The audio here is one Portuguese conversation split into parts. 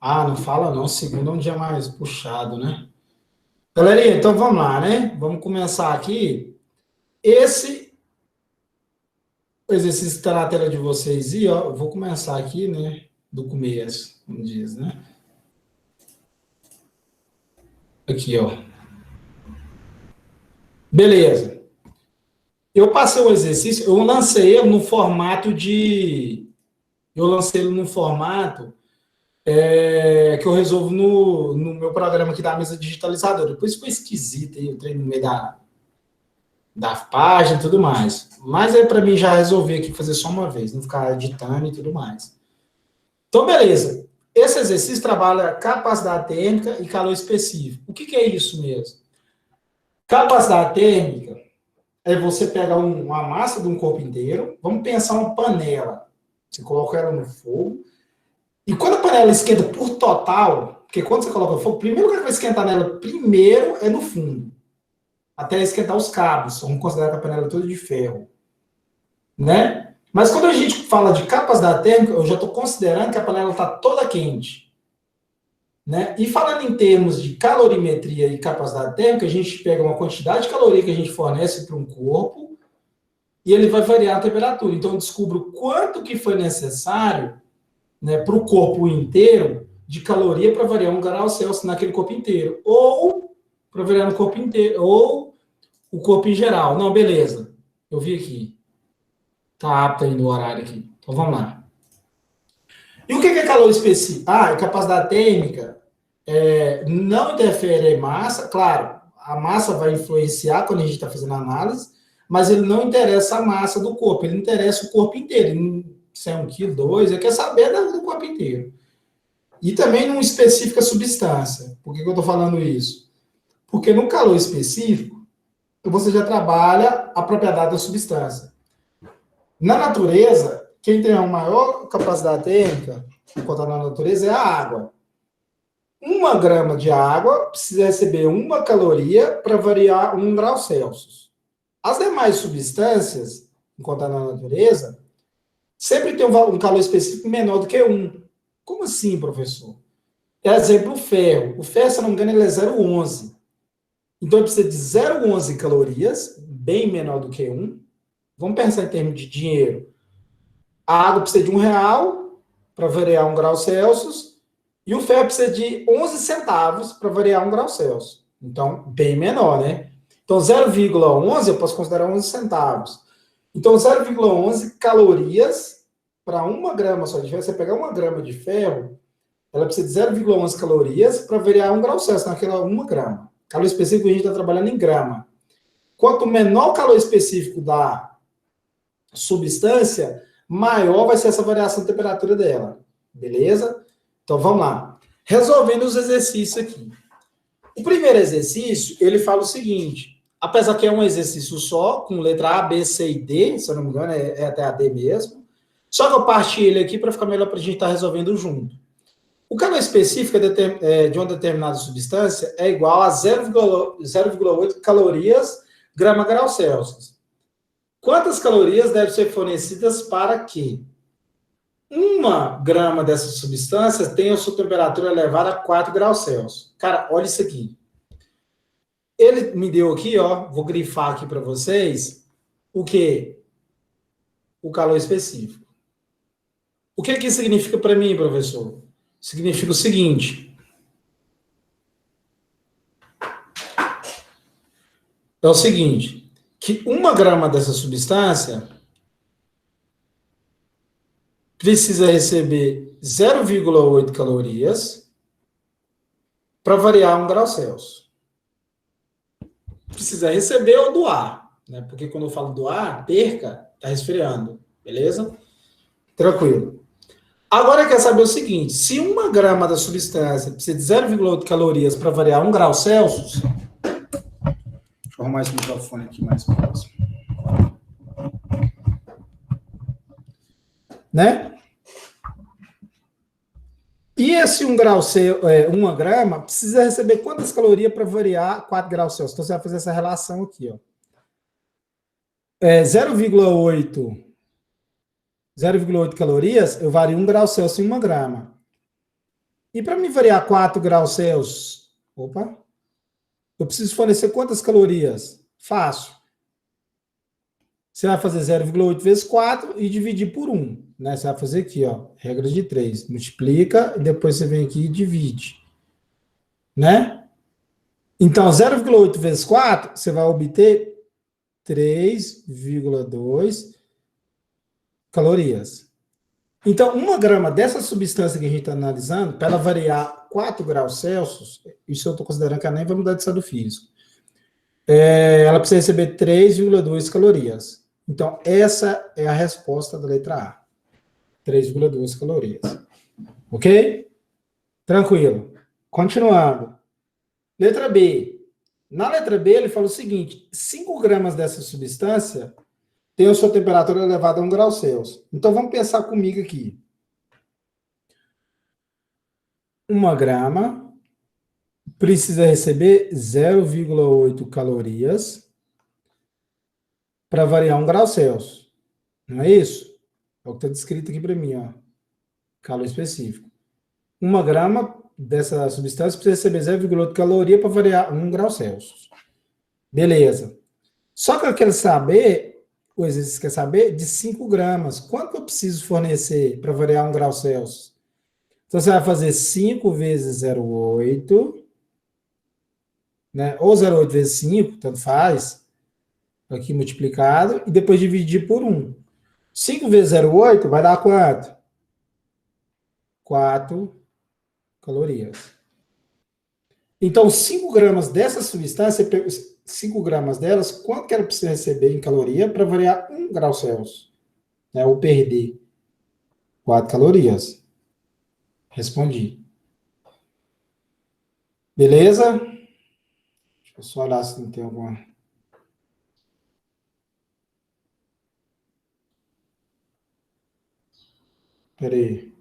Ah, não fala não, segunda é um dia mais puxado, né? Galerinha, então vamos lá, né? Vamos começar aqui. Esse exercício está na tela de vocês e, ó, eu vou começar aqui, né? Do começo, como diz, né? Aqui, ó. Beleza. Eu passei o exercício, eu lancei ele no formato de. Eu lancei ele no formato que eu resolvo no meu programa aqui da mesa digitalizadora. Depois ficou esquisito aí, eu treino no meio da página e tudo mais. Mas aí, para mim, já resolvi aqui fazer só uma vez, não ficar editando e tudo mais. Então, beleza. Esse exercício trabalha capacidade térmica e calor específico. O que é isso mesmo? Capacidade térmica é você pegar uma massa de um corpo inteiro, vamos pensar uma panela. Você coloca ela no fogo, e quando a panela esquenta por total, porque quando você coloca no fogo, primeiro lugar que vai esquentar nela primeiro é no fundo, até esquentar os cabos. Vamos considerar que a panela é toda de ferro, né? Mas quando a gente fala de capacidade térmica, eu já estou considerando que a panela está toda quente, né? E falando em termos de calorimetria e capacidade térmica, a gente pega uma quantidade de caloria que a gente fornece para um corpo e ele vai variar a temperatura. Então, eu descubro quanto que foi necessário, né, para o corpo inteiro de caloria para variar 1 grau Celsius naquele corpo inteiro. Ou para variar no corpo inteiro, ou o corpo em geral. Não, beleza. Eu vi aqui. Tá apto aí no horário aqui. Então, vamos lá. E o que é calor específico? Ah, capacidade térmica não interfere em massa. Claro, a massa vai influenciar quando a gente está fazendo análise, mas ele não interessa a massa do corpo, ele interessa o corpo inteiro. Se é 1 quilo, 2, ele quer saber do corpo inteiro. E também não especifica a substância. Por que eu estou falando isso? Porque no calor específico, você já trabalha a propriedade da substância. Na natureza, quem tem a maior capacidade térmica, encontrada na natureza, é a água. 1 grama de água precisa receber 1 caloria para variar 1 grau Celsius. As demais substâncias, encontradas na natureza, sempre tem um calor específico menor do que 1. Como assim, professor? Exemplo, o ferro. O ferro, se não me engano, ele é 0,11. Então, ele precisa de 0,11 calorias, bem menor do que 1. Vamos pensar em termos de dinheiro. A água precisa de R$ 1 para variar 1 grau Celsius, e o ferro precisa de 11 centavos para variar 1 grau Celsius. Então, bem menor, né? Então, 0,11 eu posso considerar 11 centavos. Então, 0,11 calorias para 1 grama só de ferro. Você pegar 1 grama de ferro, ela precisa de 0,11 calorias para variar 1 grau Celsius naquela 1 grama. Calor específico a gente está trabalhando em grama. Quanto menor o calor específico da substância, maior vai ser essa variação de temperatura dela. Beleza? Então vamos lá. Resolvendo os exercícios aqui. O primeiro exercício, ele fala o seguinte: apesar que é um exercício só, com letra A, B, C e D, se eu não me engano, é até a D mesmo. Só que eu parti ele aqui para ficar melhor para a gente estar resolvendo junto. O calor específico de uma determinada substância é igual a 0,8 calorias grama grau Celsius. Quantas calorias devem ser fornecidas para que 1 grama dessas substâncias tenha sua temperatura elevada a 4 graus Celsius? Cara, olha isso aqui. Ele me deu aqui, ó, vou grifar aqui para vocês, o que? O calor específico. O que que significa para mim, professor? Significa o seguinte: é o seguinte, que 1 grama dessa substância precisa receber 0,8 calorias para variar 1 grau Celsius. Precisa receber ou doar, né? Porque quando eu falo doar, perca, está resfriando, beleza? Tranquilo. Agora quer saber o seguinte: se 1 grama da substância precisa de 0,8 calorias para variar 1 grau Celsius, deixa eu arrumar esse microfone aqui mais próximo, né? E esse 1 grama precisa receber quantas calorias para variar 4 graus Celsius? Então você vai fazer essa relação aqui, ó. 0,8 calorias, eu vario 1 grau Celsius em 1 grama. E para me variar 4 graus Celsius, eu preciso fornecer quantas calorias? Fácil. Você vai fazer 0,8 vezes 4 e dividir por 1. Né? Você vai fazer aqui, ó, regra de 3. Multiplica e depois você vem aqui e divide. Né? Então, 0,8 vezes 4, você vai obter 3,2 calorias. Então, 1 grama dessa substância que a gente está analisando, para ela variar 4 graus Celsius, isso eu estou considerando que ela nem vai mudar de estado físico, ela precisa receber 3,2 calorias. Então, essa é a resposta da letra A. 3,2 calorias. Ok? Tranquilo. Continuando. Letra B. Na letra B, ele fala o seguinte: 5 gramas dessa substância tem a sua temperatura elevada a 1 grau Celsius. Então, vamos pensar comigo aqui. 1 grama precisa receber 0,8 calorias para variar 1 grau Celsius. Não é isso? É o que está descrito aqui para mim, ó. Calor específico. 1 grama dessa substância precisa receber 0,8 caloria para variar 1 grau Celsius. Beleza. Só que eu quero saber, o exercício quer saber, de 5 gramas. Quanto eu preciso fornecer para variar 1 grau Celsius? Então, você vai fazer 5 vezes 0,8, né? Ou 0,8 vezes 5, tanto faz, aqui multiplicado, e depois dividir por 1. 5 vezes 0,8 vai dar quanto? 4 calorias. Então, 5 gramas dessa substância, 5 gramas delas, quanto que ela precisa receber em caloria para variar 1 grau Celsius? Né? Ou perder 4 calorias. Respondi. Beleza? Deixa eu só olhar se não tem alguma... Espera aí.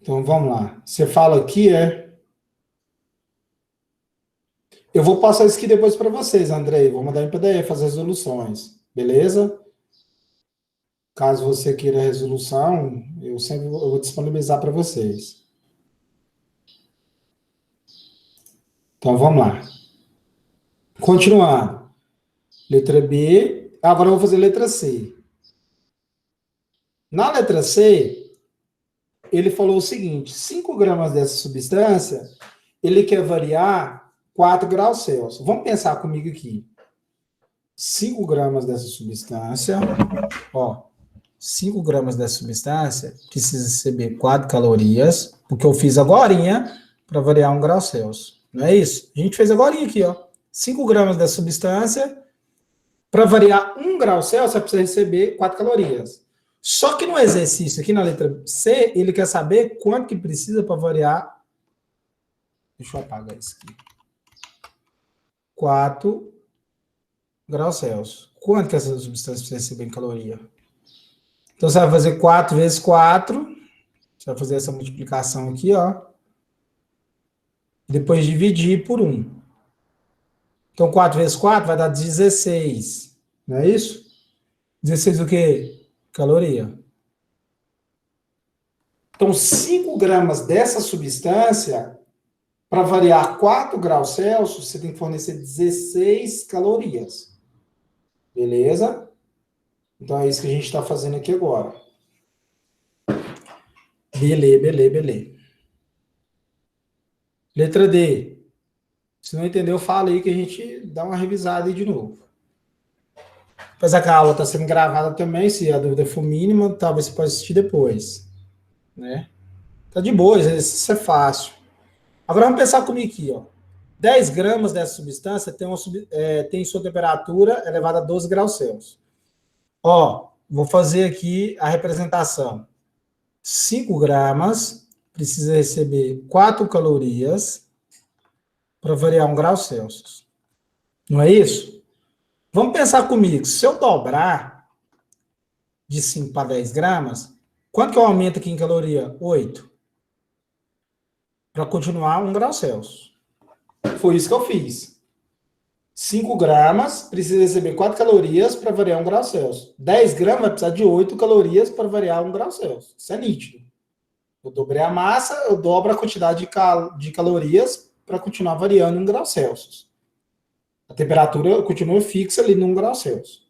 Então, vamos lá. Você fala aqui, Eu vou passar isso aqui depois para vocês, Andrei. Vou mandar em PDF as resoluções. Beleza? Caso você queira a resolução, eu vou disponibilizar para vocês. Então, vamos lá. Continuando. Letra B. Agora eu vou fazer letra C. Na letra C, ele falou o seguinte: 5 gramas dessa substância, ele quer variar 4 graus Celsius. Vamos pensar comigo aqui. 5 gramas dessa substância, 5 gramas dessa substância precisa receber 4 calorias, porque eu fiz agorinha para variar 1 grau Celsius. Não é isso? A gente fez agorinha aqui, 5 gramas dessa substância, para variar 1 grau Celsius, precisa receber 4 calorias. Só que no exercício, aqui na letra C, ele quer saber quanto que precisa para variar... Deixa eu apagar isso aqui. 4 graus Celsius. Quanto que essa substância precisa receber em caloria? Então, você vai fazer 4 vezes 4. Você vai fazer essa multiplicação aqui, Depois dividir por 1. Então, 4 vezes 4 vai dar 16. Não é isso? 16 o quê? Caloria. Então, 5 gramas dessa substância, para variar 4 graus Celsius, você tem que fornecer 16 calorias. Beleza? Então, é isso que a gente está fazendo aqui agora. Beleza. Letra D. Se não entendeu, fala aí que a gente dá uma revisada aí de novo. Apesar que a aula está sendo gravada também, se a dúvida for mínima, talvez você possa assistir depois. Né? Tá de boa, isso é fácil. Agora vamos pensar comigo aqui, 10 gramas dessa substância tem sua temperatura elevada a 12 graus Celsius. Vou fazer aqui a representação. 5 gramas precisa receber 4 calorias para variar 1 grau Celsius. Não é isso? Vamos pensar comigo. Se eu dobrar de 5 para 10 gramas, quanto que eu aumento aqui em caloria? 8. Para continuar 1 grau Celsius. Foi isso que eu fiz. 5 gramas precisa receber 4 calorias para variar 1 grau Celsius. 10 gramas vai precisar de 8 calorias para variar 1 grau Celsius. Isso é nítido. Eu dobrei a massa, eu dobro a quantidade de calorias para continuar variando em 1 grau Celsius. A temperatura continua fixa ali em 1 grau Celsius.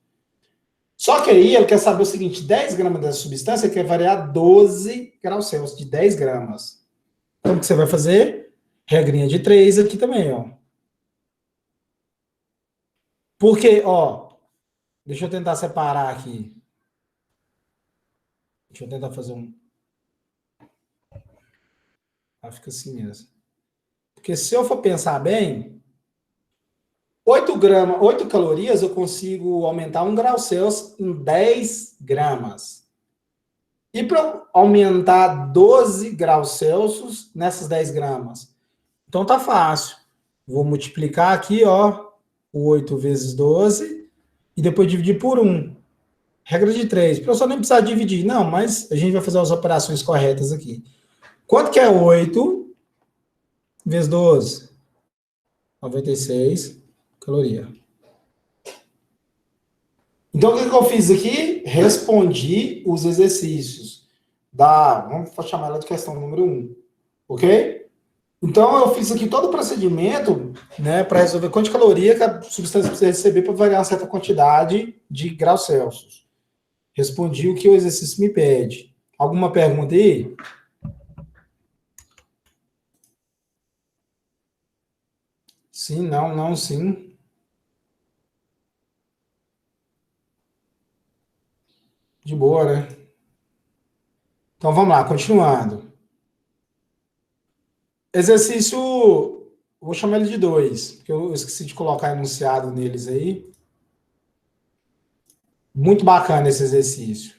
Só que aí ele quer saber o seguinte: 10 gramas dessa substância quer variar 12 graus Celsius, de 10 gramas. Então, o que você vai fazer? Regrinha de 3 aqui também, ó. Porque, ó, deixa eu tentar separar aqui. Deixa eu tentar fazer um... Ah, fica assim mesmo. Porque se eu for pensar bem, 8 calorias eu consigo aumentar 1 grau Celsius em 10 gramas. E para aumentar 12 graus Celsius nessas 10 gramas? Então tá fácil. Vou multiplicar aqui, ó, 8 vezes 12 e depois dividir por 1. Regra de 3. O professor nem precisa dividir, não, mas a gente vai fazer as operações corretas aqui. Quanto que é 8 vezes 12? 96 calorias. Então, o que eu fiz aqui? Respondi os exercícios vamos chamar ela de questão número 1, ok? Então, eu fiz aqui todo o procedimento, né, para resolver quanto de caloria que a substância precisa receber para variar uma certa quantidade de graus Celsius. Respondi o que o exercício me pede. Alguma pergunta aí? Sim, não, não, sim. De boa, né? Então, vamos lá, continuando. Exercício, vou chamar ele de 2, porque eu esqueci de colocar enunciado neles aí. Muito bacana esse exercício.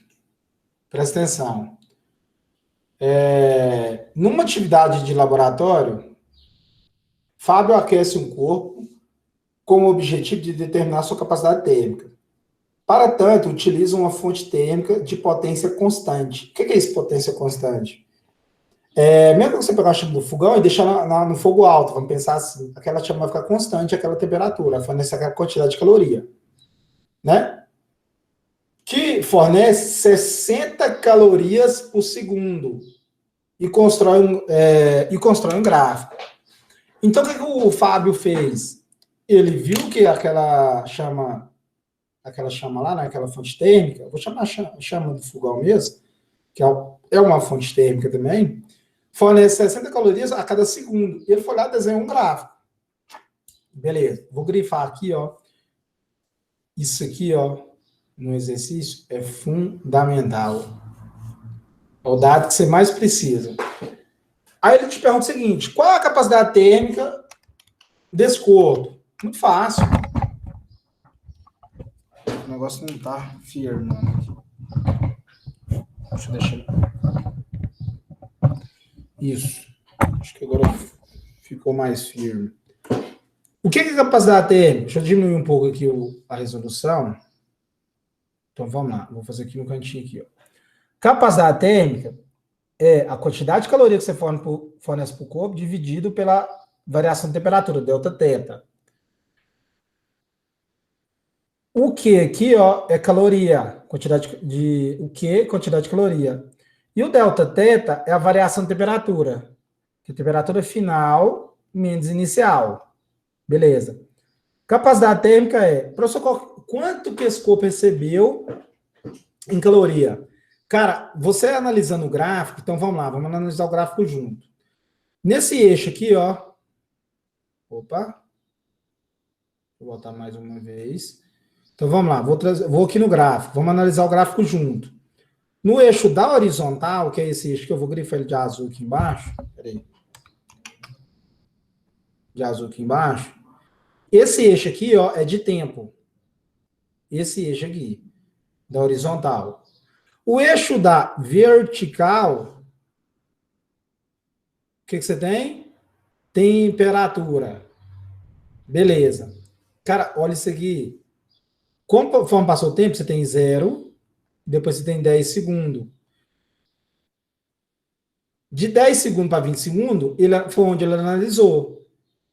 Presta atenção. Numa atividade de laboratório, Fábio aquece um corpo com o objetivo de determinar sua capacidade térmica. Para tanto, utiliza uma fonte térmica de potência constante. O que é isso, potência constante? Mesmo que você pegar a chama do fogão e deixar no fogo alto, vamos pensar assim, aquela chama vai ficar constante, aquela temperatura, fornece aquela quantidade de caloria, né? Que fornece 60 calorias por segundo e constrói um gráfico. Então, o que o Fábio fez? Ele viu que aquela chama lá, né, aquela fonte térmica, vou chamar chama do fogão mesmo, que é uma fonte térmica também, fornece 60 calorias a cada segundo. E ele foi lá e desenhou um gráfico. Beleza, vou grifar aqui, ó. Isso aqui, ó, no exercício, é fundamental. É o dado que você mais precisa. Aí ele te pergunta o seguinte: qual é a capacidade térmica desse corpo? Muito fácil. O negócio não tá firme, não. Deixa eu deixar. Isso. Acho que agora ficou mais firme. O que é capacidade térmica? Deixa eu diminuir um pouco aqui a resolução. Então vamos lá. Vou fazer aqui no cantinho aqui, ó. Capacidade térmica é a quantidade de caloria que você fornece para o corpo dividido pela variação de temperatura, delta teta. O Q aqui, ó, é caloria, quantidade de caloria. E o delta teta é a variação de temperatura, que é a temperatura final menos inicial. Beleza. Capacidade térmica professor, quanto que esse corpo recebeu em caloria? Cara, você analisando o gráfico, então vamos lá, vamos analisar o gráfico junto. Nesse eixo aqui, ó. Opa. Vou botar mais uma vez. Então vamos lá, vou aqui no gráfico, vamos analisar o gráfico junto. No eixo da horizontal, que é esse eixo que eu vou grifar ele de azul aqui embaixo. Peraí. De azul aqui embaixo. Esse eixo aqui, ó, é de tempo. Esse eixo aqui, da horizontal. O eixo da vertical, o que você tem? Temperatura. Beleza. Cara, olha isso aqui. Conforme passou o tempo, você tem 0, depois você tem 10 segundos. De 10 segundos para 20 segundos, foi onde ele analisou.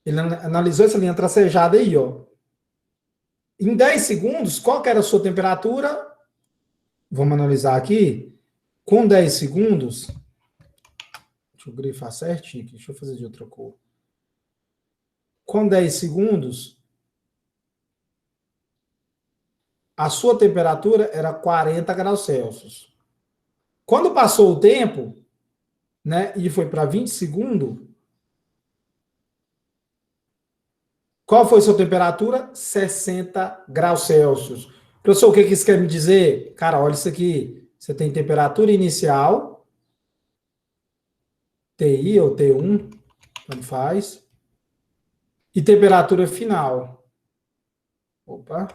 Ele analisou essa linha tracejada aí, ó. Em 10 segundos, qual que era a sua temperatura? Vamos analisar aqui. Com 10 segundos, Deixa eu grifar certinho aqui. Deixa eu fazer de outra cor. Com 10 segundos, a sua temperatura era 40 graus Celsius. Quando passou o tempo, né, e foi para 20 segundos, qual foi a sua temperatura? 60 graus Celsius. Professor, o que isso quer me dizer? Cara, olha isso aqui. Você tem temperatura inicial, TI ou T1, tanto faz, e temperatura final. Opa.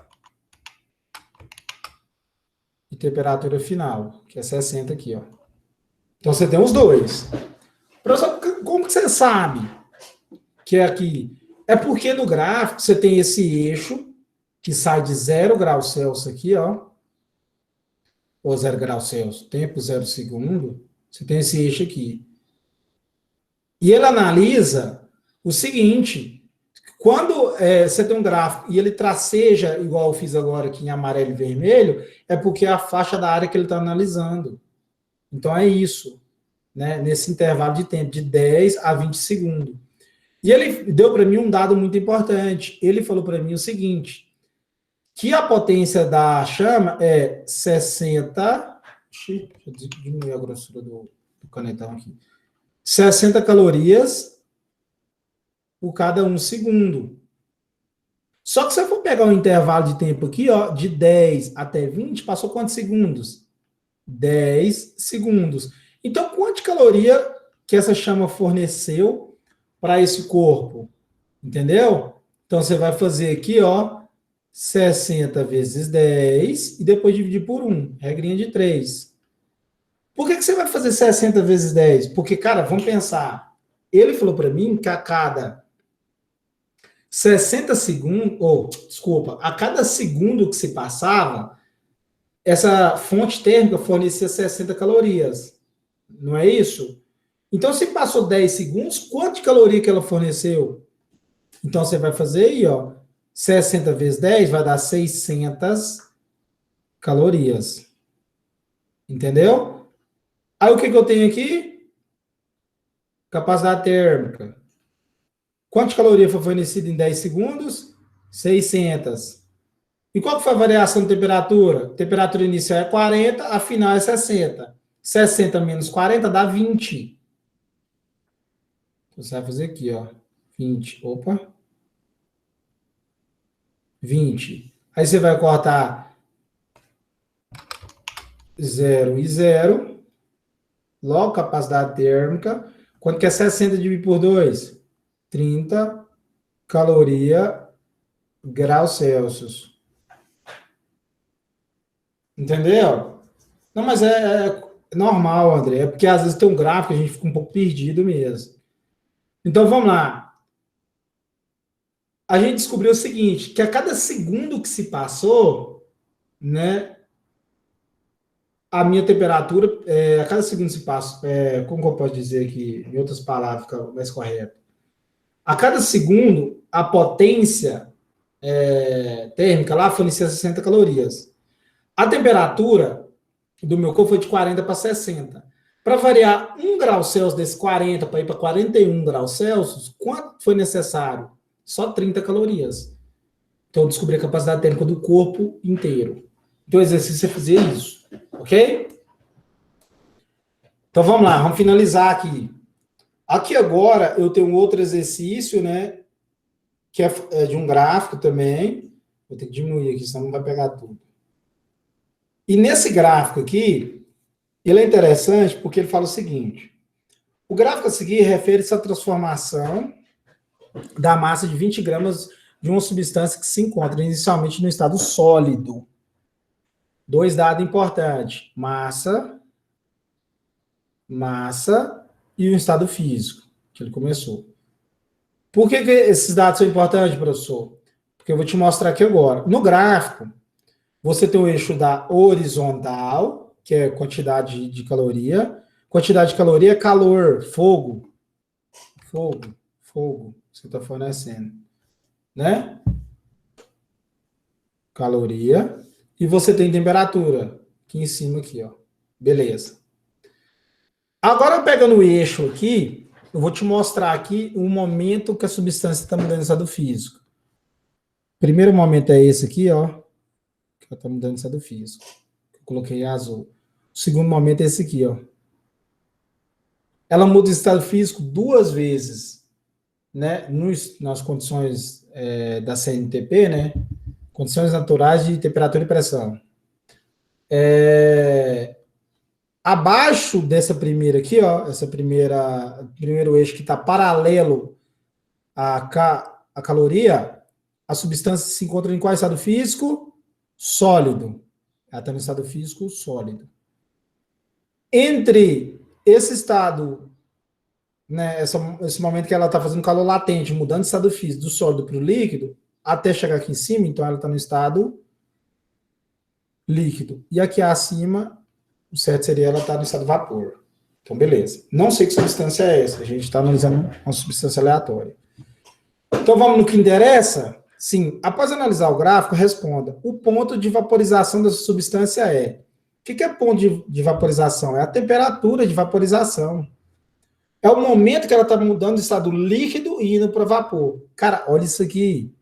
E temperatura final, que é 60 aqui, ó. Então você tem os dois. Professor, como que você sabe que é aqui? É porque no gráfico você tem esse eixo que sai de 0 graus Celsius aqui, ó. Ou 0 graus Celsius, tempo 0 segundo. Você tem esse eixo aqui. E ele analisa o seguinte: quando você tem um gráfico e ele traceja, igual eu fiz agora aqui em amarelo e vermelho, é porque é a faixa da área que ele está analisando. Então é isso, né? Nesse intervalo de tempo, de 10 a 20 segundos. E ele deu para mim um dado muito importante. Ele falou para mim o seguinte: que a potência da chama é 60. Deixa eu diminuir a grossura do canetão aqui. 60 calorias por cada 1 segundo. Só que se eu for pegar um intervalo de tempo aqui, ó, de 10 até 20, passou quantos segundos? 10 segundos. Então, quanta caloria que essa chama forneceu para esse corpo? Entendeu? Então, você vai fazer aqui, ó, 60 vezes 10 e depois dividir por 1. Regrinha de 3. Por que você vai fazer 60 vezes 10? Porque, cara, vamos pensar. Ele falou para mim que a cada 60 segundos, desculpa, a cada segundo que se passava, essa fonte térmica fornecia 60 calorias. Não é isso? Então, se passou 10 segundos, quanto de caloria que ela forneceu? Então, você vai fazer aí, ó, 60 vezes 10 vai dar 600 calorias. Entendeu? Aí, o que eu tenho aqui? Capacidade térmica. Quanto de caloria foi fornecida em 10 segundos? 600. E qual que foi a variação de temperatura? Temperatura inicial é 40, a final é 60. 60 menos 40 dá 20. Então, você vai fazer aqui, ó. 20. Opa. 20. Aí você vai cortar 0 e 0. Logo, capacidade térmica. Quanto que é 60 dividido por 2? 30 caloria graus Celsius. Entendeu? Não, mas é normal, André. É porque às vezes tem um gráfico e a gente fica um pouco perdido mesmo. Então, vamos lá. A gente descobriu o seguinte, que a cada segundo que se passou, né, a minha temperatura, a cada segundo que se passa, como que eu posso dizer aqui, em outras palavras, fica mais correto? A cada segundo, a potência térmica lá fornecia 60 calorias. A temperatura do meu corpo foi de 40 para 60. Para variar 1 grau Celsius desse 40 para ir para 41 graus Celsius, quanto foi necessário? Só 30 calorias. Então, eu descobri a capacidade térmica do corpo inteiro. Então, o exercício é fazer isso. Ok? Então, vamos lá. Vamos finalizar aqui. Aqui agora, eu tenho um outro exercício, né? Que é de um gráfico também. Vou ter que diminuir aqui, senão não vai pegar tudo. E nesse gráfico aqui, ele é interessante porque ele fala o seguinte. O gráfico a seguir refere-se à transformação da massa de 20 gramas de uma substância que se encontra inicialmente no estado sólido. Dois dados importantes. Massa e o estado físico, que ele começou. Por que esses dados são importantes, professor? Porque eu vou te mostrar aqui agora. No gráfico, você tem o eixo da horizontal, que é quantidade de caloria. Quantidade de caloria é calor, fogo. Fogo, você está fornecendo. Né? Caloria. E você tem temperatura, aqui em cima, aqui, ó. Beleza. Agora, pegando o eixo aqui, eu vou te mostrar aqui o momento que a substância está mudando em estado físico. O primeiro momento é esse aqui, ó, que ela está mudando em estado físico. Eu coloquei azul. O segundo momento é esse aqui, ó. Ela muda de estado físico duas vezes, né, nas condições da CNTP, né, condições naturais de temperatura e pressão. Abaixo dessa primeira aqui, ó, primeiro eixo que está paralelo à caloria, a substância se encontra em qual estado físico? Sólido. Ela está no estado físico sólido. Entre esse estado, né, esse momento que ela está fazendo calor latente, mudando de estado físico do sólido para o líquido, até chegar aqui em cima, então ela está no estado líquido. E aqui acima, o certo seria ela estar no estado vapor. Então, beleza. Não sei que substância é essa. A gente está analisando uma substância aleatória. Então, vamos no que interessa? Sim. Após analisar o gráfico, responda. O ponto de vaporização dessa substância é... O que é ponto de vaporização? É a temperatura de vaporização. É o momento que ela está mudando de estado líquido e indo para vapor. Cara, olha isso aqui.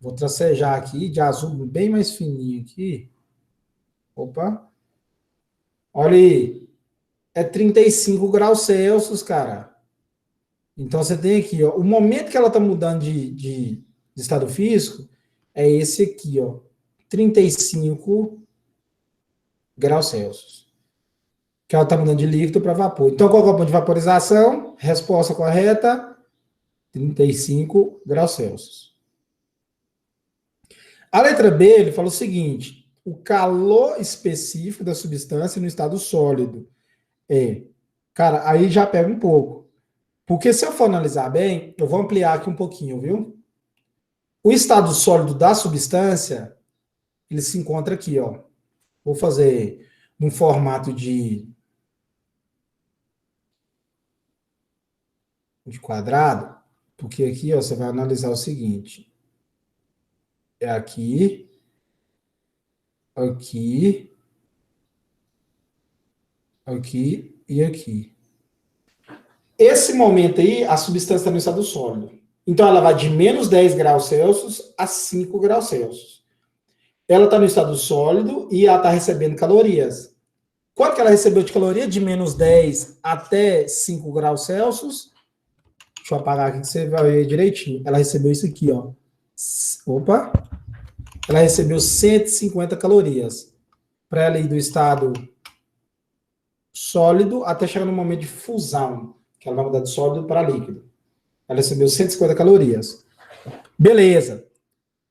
Vou tracejar aqui de azul bem mais fininho aqui. Opa. Olha aí. É 35 graus Celsius, cara. Então você tem aqui, ó, o momento que ela está mudando de estado físico é esse aqui, ó, 35 graus Celsius. Que ela está mudando de líquido para vapor. Então, qual é o ponto de vaporização? Resposta correta, 35 graus Celsius. A letra B, ele fala o seguinte, o calor específico da substância no estado sólido é... Cara, aí já pega um pouco. Porque se eu for analisar bem, eu vou ampliar aqui um pouquinho, viu? O estado sólido da substância, ele se encontra aqui, ó. Vou fazer num formato de quadrado, porque aqui, ó, você vai analisar o seguinte. É aqui, aqui, aqui e aqui. Esse momento aí, a substância está no estado sólido. Então, ela vai de menos 10 graus Celsius a 5 graus Celsius. Ela está no estado sólido e ela está recebendo calorias. Quanto que ela recebeu de caloria? De menos 10 até 5 graus Celsius. Deixa eu apagar aqui que você vai ver direitinho. Ela recebeu isso aqui, ó. Opa! Ela recebeu 150 calorias. Para ela ir do estado sólido até chegar no momento de fusão, que ela vai mudar de sólido para líquido. Ela recebeu 150 calorias. Beleza.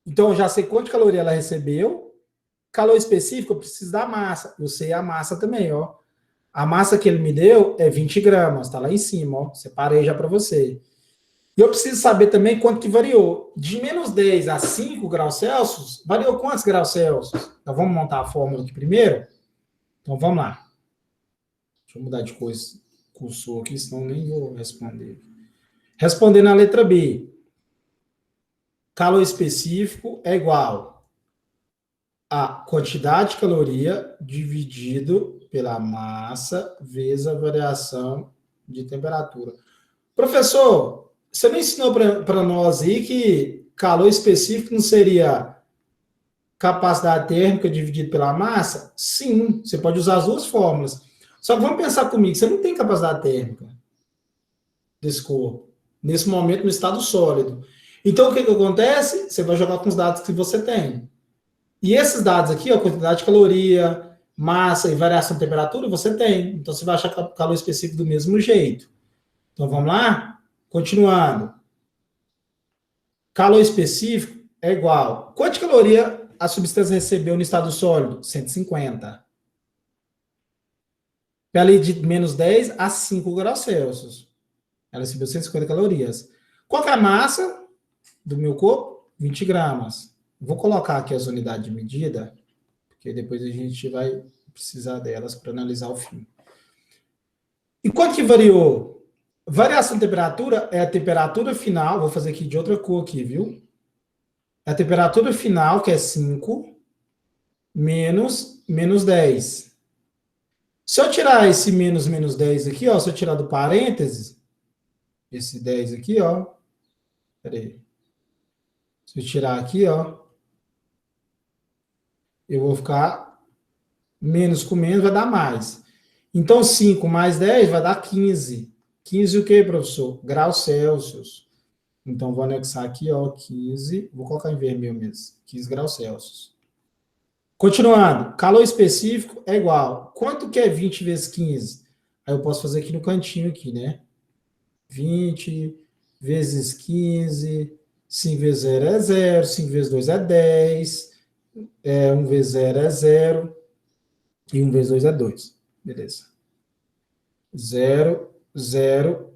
Então, eu já sei quanto de caloria ela recebeu. Calor específico, eu preciso da massa. Eu sei a massa também, ó. A massa que ele me deu é 20 gramas, tá lá em cima, ó. Separei já para você. E eu preciso saber também quanto que variou. De menos 10 a 5 graus Celsius, variou quantos graus Celsius? Então, vamos montar a fórmula aqui primeiro? Então, vamos lá. Deixa eu mudar de cursor aqui, senão nem vou responder. Respondendo a letra B. Calor específico é igual a quantidade de caloria dividido pela massa vezes a variação de temperatura. Professor, você não ensinou para nós aí que calor específico não seria capacidade térmica dividido pela massa? Sim, você pode usar as duas fórmulas. Só que vamos pensar comigo, você não tem capacidade térmica desse corpo, nesse momento no estado sólido. Então, o que acontece? Você vai jogar com os dados que você tem. E esses dados aqui, a quantidade de caloria, massa e variação de temperatura, você tem. Então, você vai achar calor específico do mesmo jeito. Então, vamos lá? Continuando. Calor específico é igual. Quanto de caloria a substância recebeu no estado sólido? 150. Ela de menos 10 a 5 graus Celsius. Ela recebeu 150 calorias. Qual que é a massa do meu corpo? 20 gramas. Vou colocar aqui as unidades de medida, porque depois a gente vai precisar delas para analisar o fim. E quanto que variou? Variação de temperatura é a temperatura final, vou fazer aqui de outra cor aqui, viu? A temperatura final, que é 5, menos 10. Se eu tirar esse menos 10 aqui, ó, se eu tirar do parênteses, esse 10 aqui, ó, peraí. Se eu tirar aqui, ó, eu vou ficar menos com menos, vai dar mais. Então, 5 mais 10 vai dar 15. 15 o quê, professor? Graus Celsius. Então, vou anexar aqui, ó, 15. Vou colocar em vermelho mesmo. 15 graus Celsius. Continuando. Calor específico é igual. Quanto que é 20 vezes 15? Aí eu posso fazer aqui no cantinho, aqui, né? 20 vezes 15. 5 vezes 0 é 0. 5 vezes 2 é 10. 1 vezes 0 é 0. E 1 vezes 2 é 2. Beleza. 0, 0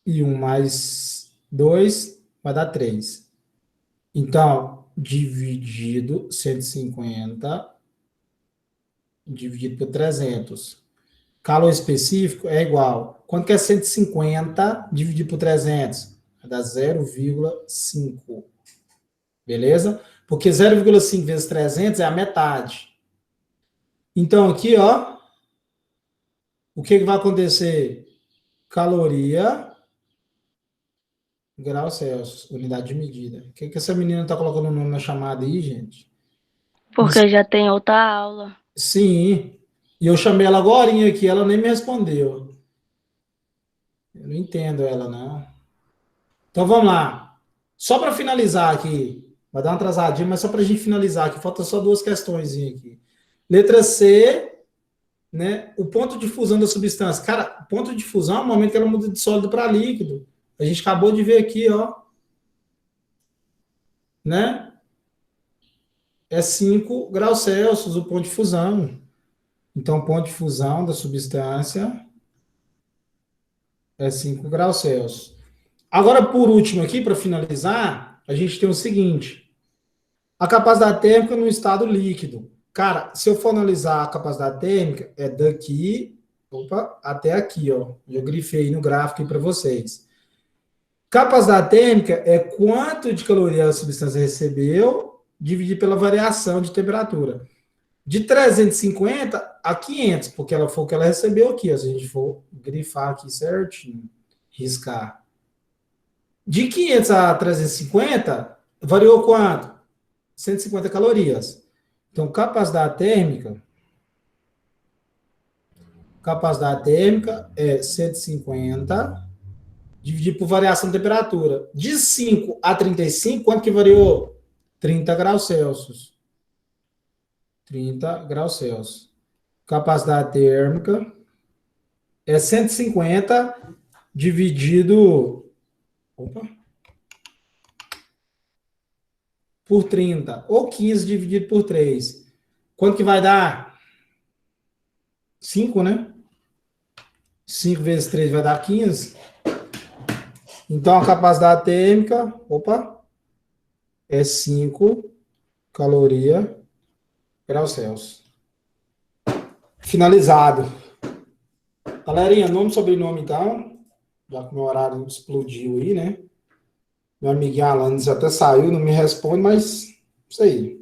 e 1 mais 2 vai dar 3. Então, dividido 150 dividido por 300. Calor específico é igual. Quanto que é 150 dividido por 300? Vai dar 0,5. Beleza? Porque 0,5 vezes 300 é a metade. Então, aqui, ó, o que vai acontecer? Caloria, graus Celsius, unidade de medida. O que essa menina está colocando o nome na chamada aí, gente? Porque já tem outra aula. Sim. E eu chamei ela agorinha aqui, ela nem me respondeu. Eu não entendo ela, não. Então, vamos lá. Só para finalizar aqui, vai dar uma atrasadinha, mas só para a gente finalizar aqui, falta só 2 questões aqui. Letra C, né? O ponto de fusão da substância. Cara, o ponto de fusão é o momento que ela muda de sólido para líquido. A gente acabou de ver aqui, ó. Né? É 5 graus Celsius o ponto de fusão. Então, o ponto de fusão da substância é 5 graus Celsius. Agora, por último aqui, para finalizar, a gente tem o seguinte. A capacidade térmica no estado líquido. Cara, se eu for analisar a capacidade térmica, é daqui até aqui, ó. Eu grifei no gráfico para vocês. Capacidade térmica é quanto de caloria a substância recebeu dividido pela variação de temperatura. De 350 a 500, porque ela foi o que ela recebeu aqui, ó, se a gente for grifar aqui certinho, riscar. De 500 a 350, variou quanto? 150 calorias. Então, capacidade térmica é 150 dividido por variação de temperatura. De 5 a 35, quanto que variou? 30 graus Celsius. 30 graus Celsius. Capacidade térmica é 150 dividido por 30, ou 15 dividido por 3. Quanto que vai dar? 5, né? 5 vezes 3 vai dar 15. Então, a capacidade térmica, é 5 caloria graus Celsius. Finalizado. Galerinha, nome e sobrenome, então. Já que meu horário explodiu aí, né? Meu amigo Alanis até saiu, não me responde, mas isso aí.